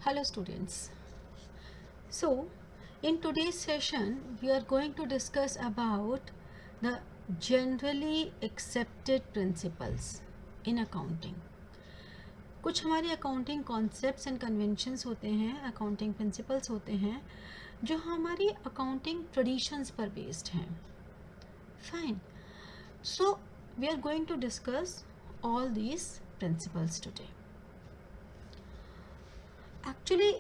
Hello students. So in today's session we are going to discuss about the generally accepted principles in accounting. कुछ हमारे accounting concepts and conventions होते हैं, accounting principles होते हैं जो हमारी अकाउंटिंग ट्रेडिशंस पर बेस्ड हैं. Fine. So we are going to discuss all these principles today. Actually,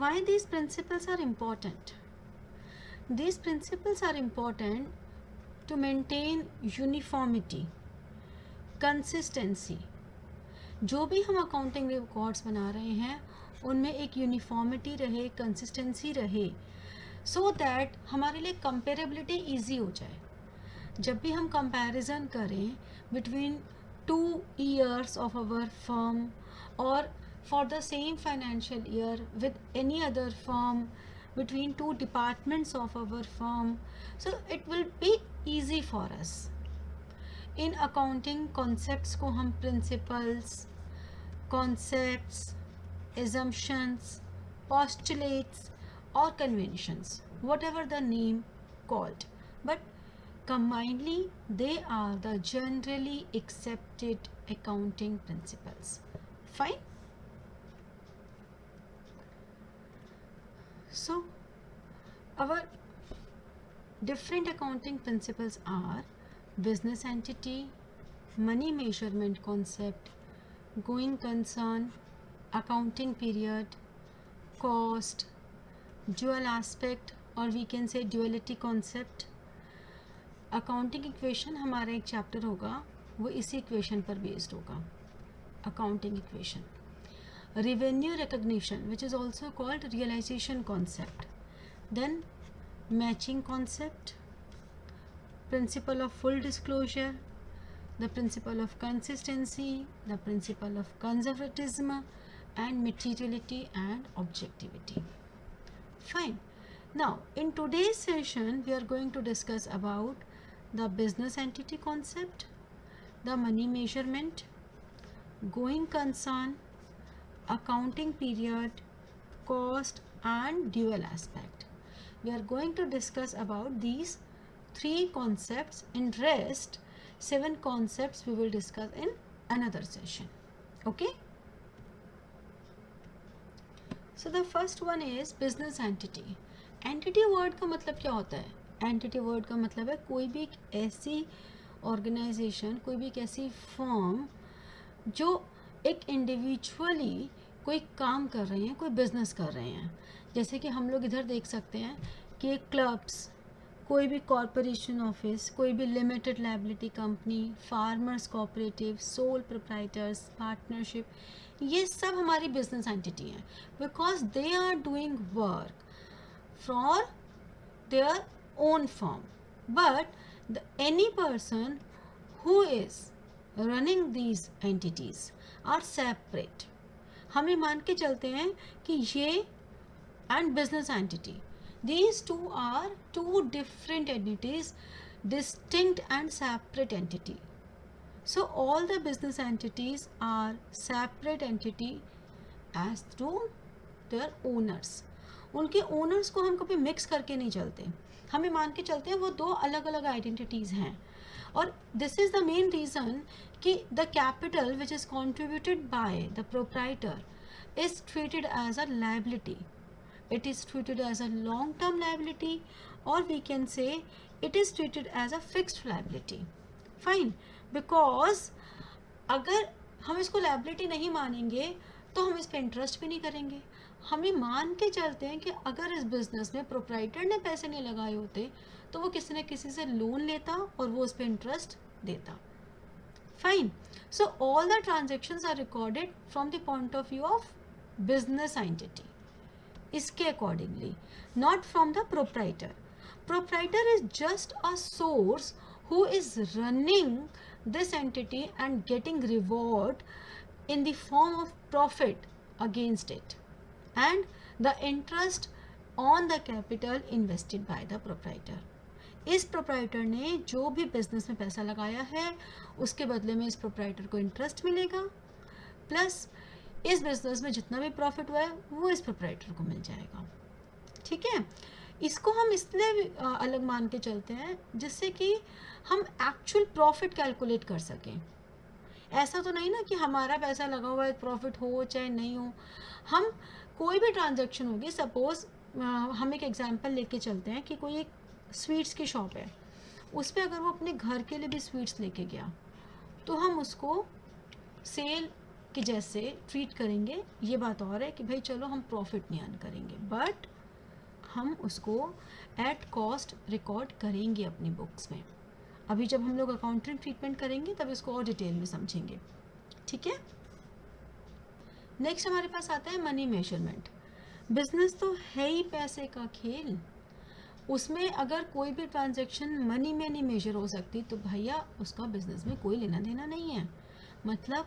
why these principles are important? These principles are important to maintain uniformity, consistency. जो भी हम अकाउंटिंग रिकॉर्ड्स बना रहे हैं उनमें एक यूनिफॉर्मिटी रहे, कंसिस्टेंसी रहे, सो दैट हमारे लिए कंपेरेबिलिटी ईजी हो जाए. जब भी हम कंपैरिजन करें between 2 years of our firm or for the same financial year with any other firm, between 2 departments of our firm, so it will be easy for us. In accounting concepts को हम principles, concepts, assumptions, postulates or conventions, whatever the name called, but combinedly they are the generally accepted accounting principles. Fine. So our different accounting principles are business entity, money measurement concept, going concern, accounting period, cost, dual aspect or we can say duality concept. Accounting equation हमारा एक chapter होगा, वो इसी equation पर based होगा. Accounting equation. Revenue recognition which is also called realisation concept. Then matching concept, principle of full disclosure, the principle of consistency, the principle of conservatism and materiality and objectivity. Fine. Now in today's session we are going to discuss about the business entity concept, the money measurement, going concern, accounting period, cost and dual aspect. We are going to discuss about these 3 concepts. In rest 7 concepts we will discuss in another session. Okay. So the first one is business entity. Entity word का मतलब क्या होता है? Entity word का मतलब है कोई भी एक ऐसी ऑर्गेनाइजेशन, कोई भी एक ऐसी फर्म जो एक इंडिविजुअली कोई काम कर रहे हैं, कोई बिजनेस कर रहे हैं. जैसे कि हम लोग इधर देख सकते हैं कि क्लब्स, कोई भी कॉरपोरेशन ऑफिस, कोई भी limited liability company, farmers cooperative, sole proprietors, partnership, ये सब हमारी बिजनेस एंटिटी हैं because they are doing work for their own firm. But any person who is running these entities are separate. हम ये मान के चलते हैं कि ये and business entity, these two are two different entities, distinct and separate entity. So all the business entities are separate entity as through their owners. उनके owners को हम कभी मिक्स करके नहीं चलते, हमें मान के चलते हैं वो 2 अलग अलग आइडेंटिटीज़ हैं. और this is the main reason कि the capital which is contributed by the proprietor is treated as a liability. It is treated as a long term liability और we can say it is treated as a fixed liability. Fine. Because अगर हम इसको liability नहीं मानेंगे तो हम इस पर इंटरेस्ट भी नहीं करेंगे. हमें मान के चलते हैं कि अगर इस बिज़नेस में प्रोप्राइटर ने पैसे नहीं लगाए होते तो वो किसी न किसी से लोन लेता और वो उस पर इंटरेस्ट देता. Fine. So all the transactions are recorded from the point of view of business entity, इसके accordingly, not from the proprietor. Proprietor is just a source who is running this entity and getting reward in the form of profit against it and the interest on the capital invested by the proprietor. इस proprietor ने जो भी business में पैसा लगाया है उसके बदले में इस प्रोप्राइटर को इंटरेस्ट मिलेगा, प्लस इस बिजनेस में जितना भी प्रॉफिट हुआ है वो इस प्रोप्राइटर को मिल जाएगा। ठीक है, इसको हम इसलिए अलग मान के चलते हैं जिससे कि हम एक्चुअल प्रॉफिट कैलकुलेट कर सकें। ऐसा तो नहीं ना कि हमारा पैसा लगा हुआ है, प्रॉफिट हो चाहे नहीं हो। हम कोई भी ट्रांजैक्शन होगी, सपोज हम एक एग्जांपल लेके चलते हैं कि कोई एक स्वीट्स की शॉप है, उस पर अगर वो अपने घर के लिए भी स्वीट्स लेके गया तो हम उसको सेल के जैसे ट्रीट करेंगे। ये बात और है कि भाई चलो हम प्रॉफिट नहीं अर्न करेंगे, बट हम उसको एट कॉस्ट रिकॉर्ड करेंगे अपनी बुक्स में। अभी जब हम लोग अकाउंटिंग ट्रीटमेंट करेंगे तब इसको और डिटेल में समझेंगे। ठीक है, नेक्स्ट हमारे पास आता है मनी मेजरमेंट। बिजनेस तो है ही पैसे का खेल, उसमें अगर कोई भी ट्रांजैक्शन मनी में नहीं मेजर हो सकती तो भैया उसका बिजनेस में कोई लेना देना नहीं है। मतलब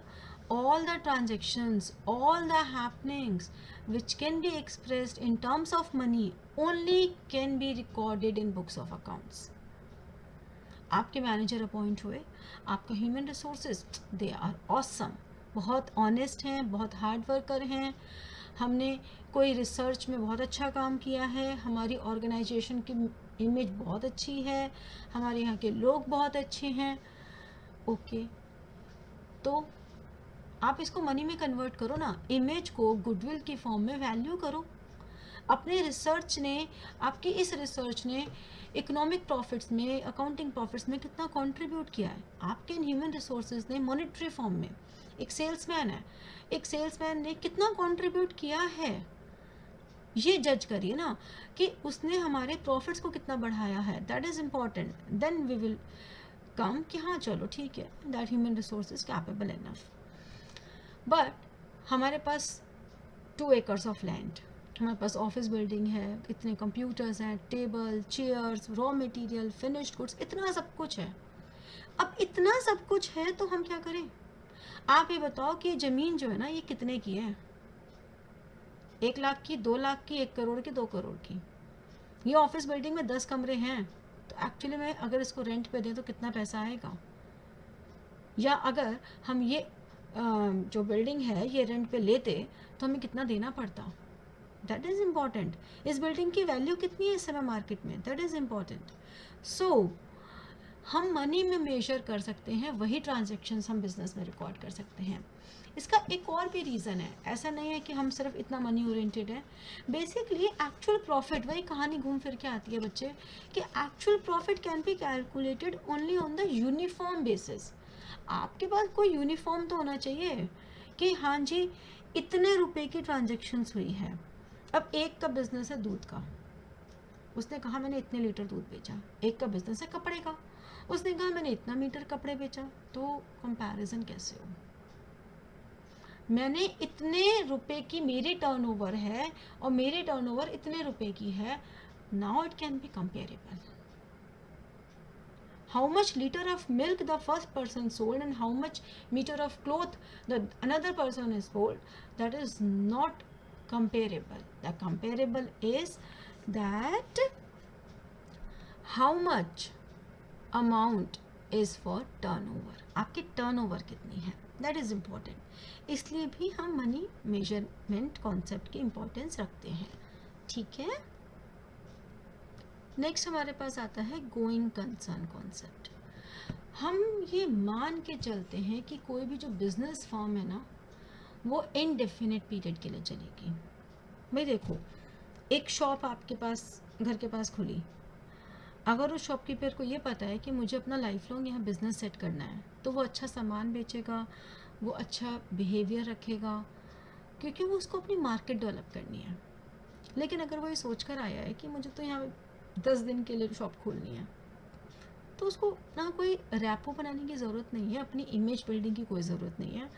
all the transactions, all the happenings which can be expressed in terms of money only can be recorded in books of accounts. आपके मैनेजर अपॉइंट हुए, आपका human resources they are awesome, बहुत ऑनेस्ट हैं, बहुत हार्ड वर्कर हैं, हमने कोई research में बहुत अच्छा काम किया है, हमारी ऑर्गेनाइजेशन की इमेज बहुत अच्छी है, हमारे यहाँ के लोग बहुत अच्छे हैं। ओके, तो आप इसको मनी में कन्वर्ट करो ना, इमेज को गुडविल की फॉर्म में वैल्यू करो। अपने रिसर्च ने, आपकी इस रिसर्च ने इकोनॉमिक प्रॉफिट्स में, अकाउंटिंग प्रॉफिट्स में कितना कंट्रीब्यूट किया है। आपके इन ह्यूमन रिसोर्सेज ने मॉनेटरी फॉर्म में, एक सेल्समैन है, एक सेल्समैन ने कितना कंट्रीब्यूट किया है, ये जज करिए ना कि उसने हमारे प्रॉफिट्स को कितना बढ़ाया है। That is important, then we will come कि हाँ चलो ठीक है, that human resource is capable enough. But हमारे पास 2 एकर्स ऑफ लैंड, हमारे पास ऑफिस बिल्डिंग है, इतने कंप्यूटर्स हैं, table, chairs, raw material, finished goods, इतना सब कुछ है। अब इतना सब कुछ है तो हम क्या करें? आप ये बताओ कि ज़मीन जो है ना ये कितने की है? 1 लाख की, 2 लाख की, 1 करोड़ की, 2 करोड़ की? ये ऑफिस बिल्डिंग में 10 कमरे हैं तो एक्चुअली में अगर इसको रेंट पे दें तो कितना पैसा आएगा? या अगर हम ये जो बिल्डिंग है ये रेंट पे लेते तो हमें कितना देना पड़ता? That is important. इस बिल्डिंग की वैल्यू कितनी है इस समय मार्केट में? That is important. सो हम मनी में मेजर कर सकते हैं, वही ट्रांजेक्शन्स हम बिजनेस में रिकॉर्ड कर सकते हैं। इसका एक और भी रीज़न है, ऐसा नहीं है कि हम सिर्फ इतना मनी ओरिएंटेड है। बेसिकली एक्चुअल प्रॉफिट, वही कहानी घूम फिर के आती है बच्चे, कि actual profit can be calculated only on the uniform basis. आपके पास कोई यूनिफॉर्म तो होना चाहिए कि हाँ जी इतने रुपए की ट्रांजेक्शन्स हुई है। अब एक का बिजनेस है दूध का, उसने कहा मैंने इतने लीटर दूध बेचा। एक का बिजनेस है कपड़े का, उसने कहा मैंने इतना मीटर कपड़े बेचा। तो कंपैरिजन कैसे हो? मैंने इतने रुपए की मेरी टर्नओवर है और मेरी टर्नओवर इतने रुपए की है, now it can be comparable. How much liter of milk the first person sold and how much meter of cloth the another person is sold, that is not comparable. The comparable is that how much amount is for turnover. आपकी turnover कितनी है, that is important. इसलिए भी हम money measurement concept की importance रखते हैं। ठीक है, नेक्स्ट हमारे पास आता है गोइंग कंसर्न कॉन्सेप्ट। हम ये मान के चलते हैं कि कोई भी जो बिजनेस फॉर्म है ना वो इनडेफिनेट पीरियड के लिए चलेगी। भाई देखो, एक शॉप आपके पास घर के पास खुली, अगर उस शॉपकीपर को ये पता है कि मुझे अपना लाइफ लॉन्ग यहाँ बिजनेस सेट करना है तो वो अच्छा सामान बेचेगा, वो अच्छा बिहेवियर रखेगा, क्योंकि वो उसको अपनी मार्केट डेवलप करनी है। लेकिन अगर वो ये सोच कर आया है कि मुझे तो यहाँ 10 दिन के लिए शॉप खोलनी है, तो उसको ना कोई रैपो बनाने की ज़रूरत नहीं है, अपनी इमेज बिल्डिंग की कोई ज़रूरत नहीं है।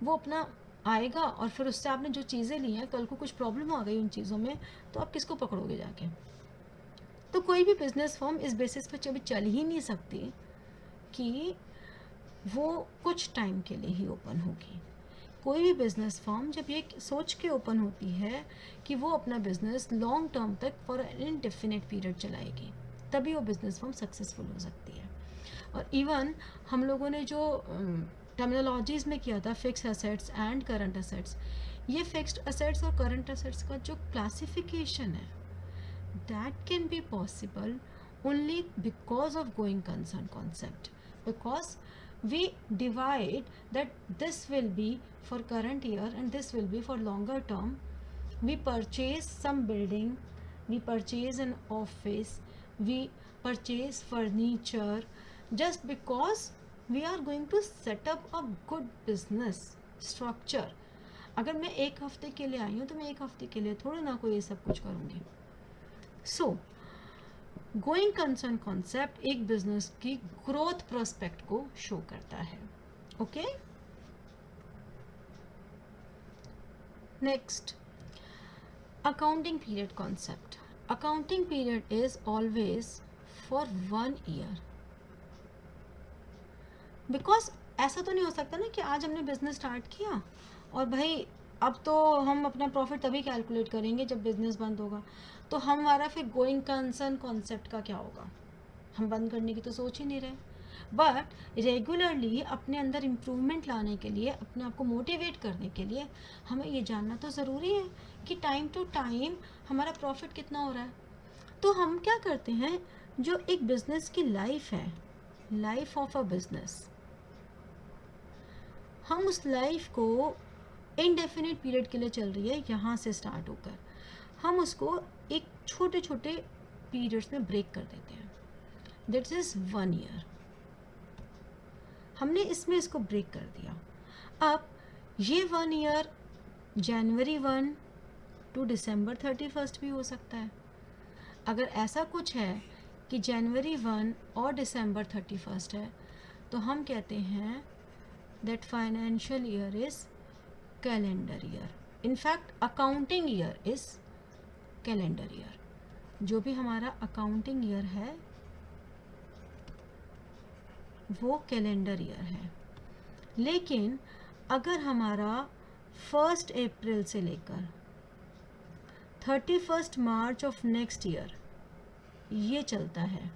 वो अपना आएगा और फिर उससे आपने जो चीज़ें ली हैं, कल को कुछ प्रॉब्लम आ गई उन चीज़ों में तो आप किसको पकड़ोगे जाके? तो कोई भी बिजनेस फर्म इस बेसिस पे कभी चल ही नहीं सकती कि वो कुछ टाइम के लिए ही ओपन होगी। कोई भी बिजनेस फर्म जब ये सोच के ओपन होती है कि वो अपना बिजनेस लॉन्ग टर्म तक फॉर एन इनडेफिनेट पीरियड चलाएगी, तभी वो बिजनेस फर्म सक्सेसफुल हो सकती है। और इवन हम लोगों ने जो टर्मिनोलॉजीज में किया था, fixed assets and current assets. ये फिक्स्ड एसेट्स और करंट एसेट्स का जो क्लासिफिकेशन है, that can be possible only because of going concern concept, because we divide that this will be for current year and this will be for longer term. We purchase some building, we purchase an office, we purchase furniture just because we are going to set up a good business structure. अगर मैं एक हफ्ते के लिए आई हूँ तो मैं एक हफ्ते के लिए थोड़ी ना कोई ये सब कुछ करूँगी। सो गोइंग कंसर्न कॉन्सेप्ट एक बिजनेस की ग्रोथ प्रोस्पेक्ट को शो करता है। Okay, next accounting period concept. Accounting period is always for 1 year, because ऐसा तो नहीं हो सकता ना कि आज हमने बिजनेस स्टार्ट किया और भाई अब तो हम अपना प्रॉफिट तभी कैलकुलेट करेंगे जब बिजनेस बंद होगा, तो हमारा फिर गोइंग कंसर्न कॉन्सेप्ट का क्या होगा? हम बंद करने की तो सोच ही नहीं रहे। बट रेगुलरली अपने अंदर इम्प्रूवमेंट लाने के लिए, अपने आप को मोटिवेट करने के लिए हमें ये जानना तो ज़रूरी है कि टाइम टू टाइम हमारा प्रॉफिट कितना हो रहा है। तो हम क्या करते हैं, जो एक बिजनेस की लाइफ है, लाइफ ऑफ अ बिजनेस, हम उस लाइफ को इनडेफिनिट पीरियड के लिए चल रही है यहाँ से स्टार्ट होकर, हम उसको एक छोटे छोटे पीरियड्स में ब्रेक कर देते हैं। That is 1 year. हमने इसमें इसको ब्रेक कर दिया। अब ये 1 ईयर जनवरी 1 टू दिसंबर 31 भी हो सकता है। अगर ऐसा कुछ है कि जनवरी 1 और दिसंबर 31 है, तो हम कहते हैं that financial year is calendar year. In fact accounting year is calendar year. जो भी हमारा अकाउंटिंग ईयर है वो कैलेंडर ईयर है। लेकिन अगर हमारा 1 अप्रैल से लेकर 31 मार्च ऑफ नेक्स्ट ईयर ये चलता है,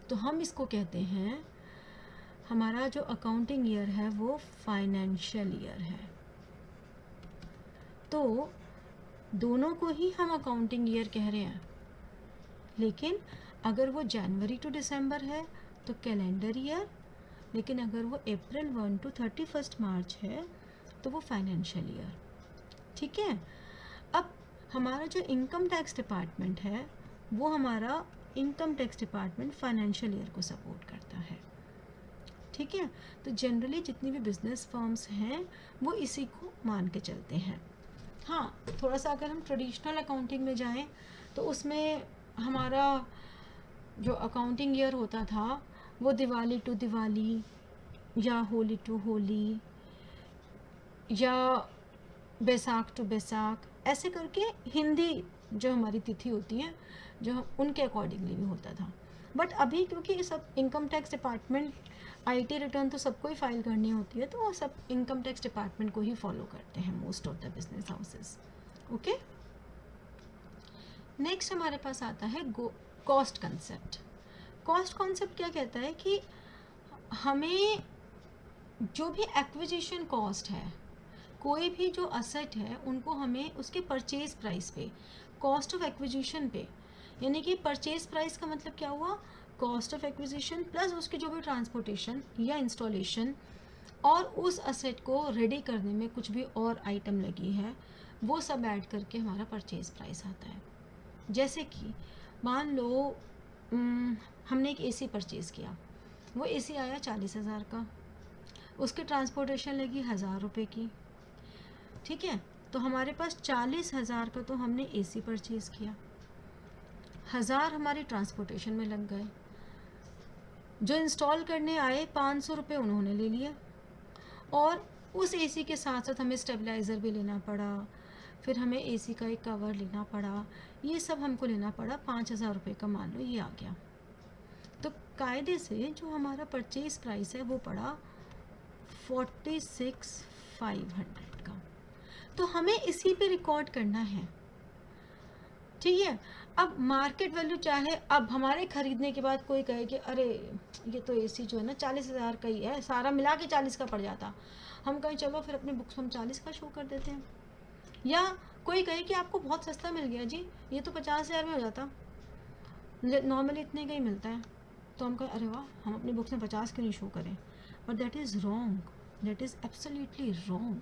तो हम इसको कहते हैं, हमारा जो अकाउंटिंग ईयर है वो फाइनेंशियल ईयर है। तो दोनों को ही हम अकाउंटिंग ईयर कह रहे हैं, लेकिन अगर वो जनवरी टू दिसंबर है तो कैलेंडर ईयर, लेकिन अगर वो अप्रैल 1 टू 31 मार्च है तो वो फाइनेंशियल ईयर। ठीक है। अब हमारा जो इनकम टैक्स डिपार्टमेंट है वो हमारा income tax department financial year को सपोर्ट करता है। ठीक है। तो जनरली जितनी भी बिजनेस फर्म्स हैं वो इसी को मान के चलते हैं। हाँ, थोड़ा सा अगर हम ट्रेडिशनल अकाउंटिंग में जाएं तो उसमें हमारा जो अकाउंटिंग ईयर होता था वो दिवाली टू दिवाली या होली टू होली या बैसाख टू बैसाख, ऐसे करके हिंदी जो हमारी तिथि होती हैं जो उनके अकॉर्डिंगली भी होता था। बट अभी क्योंकि सब income tax department, IT return तो सबको ही फाइल करनी होती है, तो वो सब इनकम टैक्स डिपार्टमेंट को ही फॉलो करते हैं most of the business houses. Okay, next हमारे पास आता है कॉस्ट कंसेप्ट। कॉस्ट कॉन्सेप्ट क्या कहता है कि हमें जो भी एक्विजिशन कॉस्ट है, कोई भी जो असेट है उनको हमें उसके परचेज प्राइस पे, कॉस्ट ऑफ एक्विजिशन पे, यानी कि परचेज प्राइस का मतलब क्या हुआ, कॉस्ट ऑफ एक्विजिशन प्लस उसकी जो भी ट्रांसपोर्टेशन या इंस्टॉलेशन और उस असेट को रेडी करने में कुछ भी और आइटम लगी है वो सब ऐड करके हमारा परचेज प्राइस आता है। जैसे कि मान लो हमने एक एसी परचेज़ किया, वो एसी आया 40,000 का, उसकी ट्रांसपोर्टेशन लगी 1,000 रुपये की। ठीक है, तो हमारे पास 40,000 का तो हमने एसी परचेज़ किया, 1,000 हमारी ट्रांसपोर्टेशन में लग गए। जो इंस्टॉल करने आए 500 रुपये उन्होंने ले लिए, और उस एसी के साथ साथ हमें स्टेबलाइज़र भी लेना पड़ा, फिर हमें एसी का एक कवर लेना पड़ा, ये सब हमको लेना पड़ा। 5,000 रुपये का मान लो ये आ गया, तो कायदे से जो हमारा परचेज प्राइस है वो पड़ा 46,500 का। तो हमें इसी पे रिकॉर्ड करना है। ठीक है, अब मार्केट वैल्यू चाहे अब हमारे खरीदने के बाद कोई कहे कि अरे ये तो एसी जो है ना 40,000 का ही है, सारा मिला के 40 का पड़ जाता, हम कहें चलो फिर अपनी बुक्स हम 40 का शो कर देते हैं। या कोई कहे कि आपको बहुत सस्ता मिल गया जी, ये तो 50,000 में हो जाता, नॉर्मली इतने का ही मिलता है, तो हम कहें अरे वाह हम अपनी बुक्स में 50 क्यों नहीं शो करें। But that is wrong, that is absolutely wrong.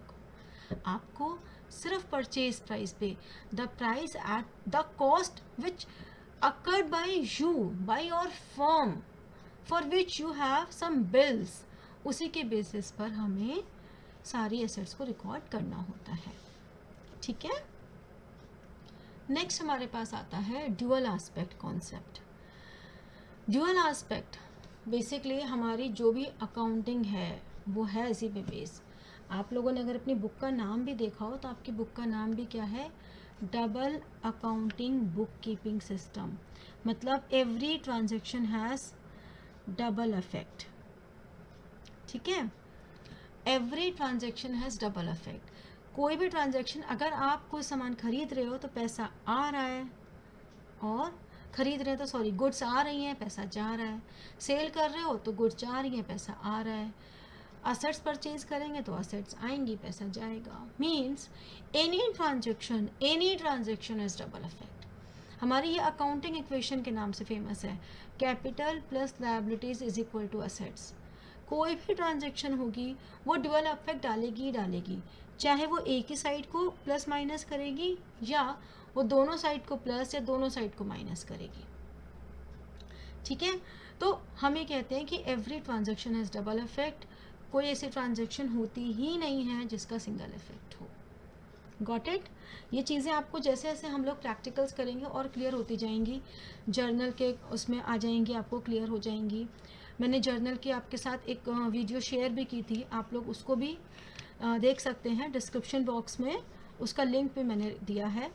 आपको सिर्फ परचेज प्राइस पे, the price at the cost which accrued by you, by your firm, for which you have some bills, उसी के बेसिस पर हमें सारी एसेट्स को रिकॉर्ड करना होता है। ठीक है। नेक्स्ट हमारे पास आता है dual aspect concept. Dual aspect basically हमारी जो भी अकाउंटिंग है वो है इसी पे बेस। आप लोगों ने अगर अपनी बुक का नाम भी देखा हो तो आपकी बुक का नाम भी क्या है, double accounting book keeping system. मतलब every transaction has double effect. ठीक है, every transaction has double effect. कोई भी ट्रांजेक्शन, अगर आप कोई सामान खरीद रहे हो तो पैसा आ रहा है, और खरीद रहे हैं तो सॉरी गुड्स आ रही हैं, पैसा जा रहा है। सेल कर रहे हो तो गुड्स जा रही हैं, पैसा आ रहा है। असेट्स परचेज करेंगे तो असेट्स आएंगी, पैसा जाएगा। Means any transaction is double effect. हमारी ये अकाउंटिंग इक्वेशन के नाम से फेमस है, capital plus liabilities is equal to assets. कोई भी ट्रांजेक्शन होगी वो डबल इफेक्ट डालेगी ही डालेगी, चाहे वो एक ही साइड को प्लस माइनस करेगी या वो दोनों साइड को प्लस या दोनों साइड को माइनस करेगी। ठीक है, तो हम ये कहते हैं कि every transaction has double effect. कोई ऐसी ट्रांजेक्शन होती ही नहीं है जिसका सिंगल इफेक्ट हो। Got it. ये चीज़ें आपको जैसे जैसे हम लोग प्रैक्टिकल्स करेंगे और क्लियर होती जाएंगी, जर्नल के उसमें आ जाएंगी, आपको क्लियर हो जाएंगी। मैंने जर्नल की आपके साथ एक वीडियो शेयर भी की थी, आप लोग उसको भी देख सकते हैं, डिस्क्रिप्शन बॉक्स में उसका लिंक भी मैंने दिया है।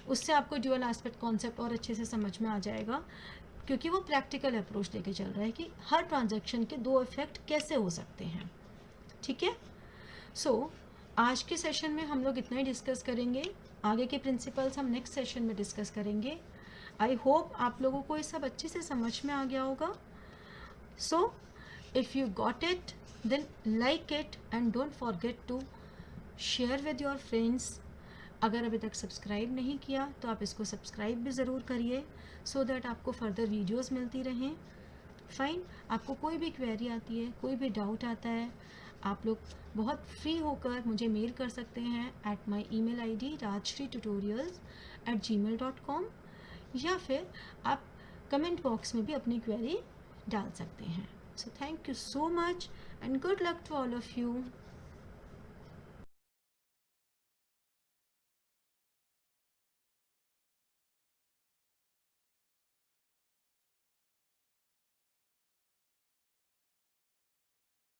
उससे आपको ड्यूअल एस्पेक्ट कॉन्सेप्ट और अच्छे से समझ में आ जाएगा, क्योंकि वो प्रैक्टिकल अप्रोच लेके चल रहा है कि हर ट्रांजैक्शन के दो इफेक्ट कैसे हो सकते हैं। ठीक है, सो आज के सेशन में हम लोग इतना ही डिस्कस करेंगे, आगे के प्रिंसिपल्स हम नेक्स्ट सेशन में डिस्कस करेंगे। आई होप आप लोगों को ये सब अच्छे से समझ में आ गया होगा। So if you got it then like it and don't forget to share with your friends। अगर अभी तक सब्सक्राइब नहीं किया तो आप इसको सब्सक्राइब भी ज़रूर करिए, सो दैट आपको फर्दर वीडियोस मिलती रहें। फाइन, आपको कोई भी क्वेरी आती है, कोई भी डाउट आता है, आप लोग बहुत फ्री होकर मुझे मेल कर सकते हैं at my email ID rajshreetutorials@gmail.com, या फिर आप कमेंट बॉक्स में भी अपनी क्वेरी डाल सकते हैं। So thank you so much and good luck to all of you.